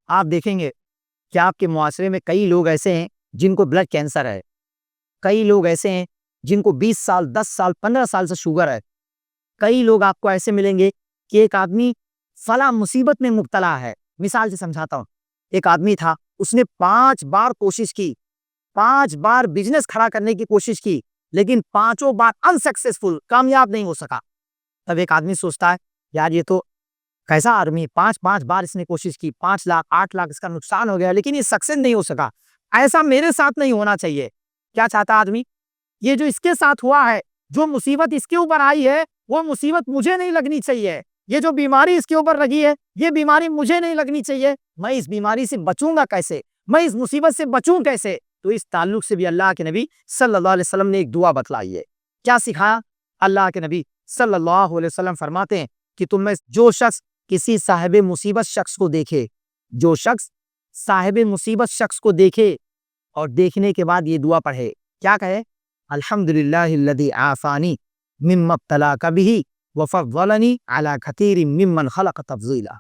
آپ دیکھیں گے کہ آپ کے معاشرے میں کئی لوگ ایسے ہیں جن کو بلڈ کینسر ہے، کئی لوگ ایسے ہیں جن کو 20 سال 10 سال 15 سال سے شوگر ہے، کئی لوگ آپ کو ایسے ملیں گے کہ ایک آدمی فلاں مصیبت میں مبتلا ہے۔ مثال سے سمجھاتا ہوں، ایک آدمی تھا، اس نے 5 بار کوشش کی، 5 بار بزنس کھڑا کرنے کی کوشش کی، لیکن 5 بار انسکسیسفل، کامیاب نہیں ہو سکا۔ تب ایک آدمی سوچتا ہے یار یہ تو کیسا آدمی، 5 بار اس نے کوشش کی، 5 لاکھ 8 لاکھ اس کا نقصان ہو گیا، لیکن یہ سکسیس نہیں ہو سکا، ایسا میرے ساتھ نہیں ہونا چاہیے۔ کیا چاہتا آدمی؟ یہ جو اس کے ساتھ ہوا ہے، جو مصیبت اس کے اوپر آئی ہے، وہ مصیبت مجھے نہیں لگنی چاہیے۔ یہ جو بیماری اس کے اوپر لگی ہے، یہ بیماری مجھے نہیں لگنی چاہیے۔ میں اس بیماری سے بچوں گا کیسے؟ میں اس مصیبت سے بچوں کیسے؟ تو اس تعلق سے بھی اللہ کے نبی صلی اللہ علیہ وسلم نے ایک دعا بتلائی ہے۔ کیا سکھایا؟ اللہ کے نبی صلی اللہ علیہ وسلم فرماتے ہیں کہ تم میں جو شخص کسی صاحب مصیبت شخص کو دیکھے، جو شخص صاحب مصیبت شخص کو دیکھے اور دیکھنے کے بعد یہ دعا پڑھے، کیا کہے؟ الحمدللہ الذی عافانی مما ابتلاک بہ وفضلنی علی کثیر ممن خلق تفضیلا۔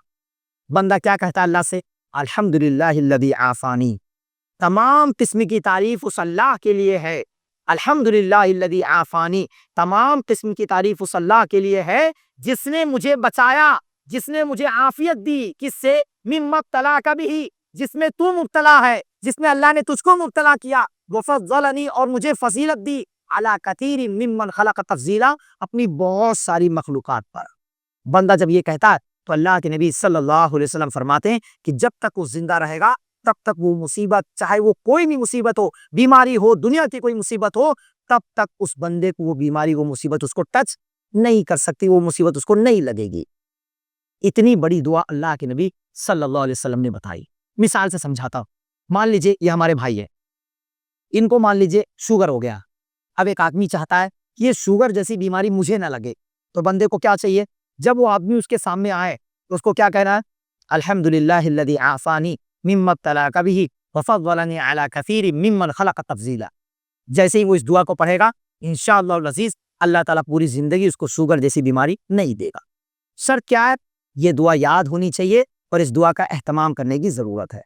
بندہ کیا کہتا ہے اللہ سے؟ الحمدللہ الذی عافانی، تمام قسم کی تعریف اس اللہ کے لیے ہے۔ الحمدللہ الذی عافانی، تمام قسم کی تعریف اس اللہ کے لیے ہے جس نے مجھے بچایا، جس نے مجھے عافیت دی۔ کس سے؟ مما ابتلاک بہ، جس میں تو مبتلا ہے، جس میں اللہ نے تجھ کو مبتلا کیا، وفضلنی، اور مجھے فضیلت دی، علی کثیر ممن خلق تفضیلا، اپنی بہت ساری مخلوقات پر۔ بندہ جب یہ کہتا ہے تو اللہ کے نبی صلی اللہ علیہ وسلم فرماتے ہیں کہ جب تک وہ زندہ رہے گا تب تک وہ مصیبت، چاہے وہ کوئی بھی مصیبت ہو، بیماری ہو، دنیا کی کوئی مصیبت ہو، تب تک اس بندے کو وہ بیماری، وہ مصیبت اس کو ٹچ نہیں کر سکتی، وہ مصیبت اس کو نہیں لگے گی۔ اتنی بڑی دعا اللہ کے نبی صلی اللہ علیہ وسلم نے بتائی۔ مثال سے سمجھاتا ہوں، مان لیجئے یہ ہمارے بھائی ہیں، ان کو مان لیجئے شوگر ہو گیا۔ اب ایک آدمی چاہتا ہے کہ یہ شوگر جیسی بیماری مجھے نہ لگے، تو بندے کو کیا چاہیے؟ جب وہ آدمی اس کے سامنے آئے تو اس کو کیا کہنا ہے؟ الحمدللہ الذی عافانی مما ابتلاک بہ وفضلنی علی کثیر ممن خلق تفضیلا۔ جیسے ہی وہ اس دعا کو پڑھے گا، انشاءاللہ العزیز اللہ تعالیٰ پوری زندگی اس کو شوگر جیسی بیماری نہیں دے گا۔ سر کیا ہے؟ یہ دعا یاد ہونی چاہیے اور اس دعا کا اہتمام کرنے کی ضرورت ہے۔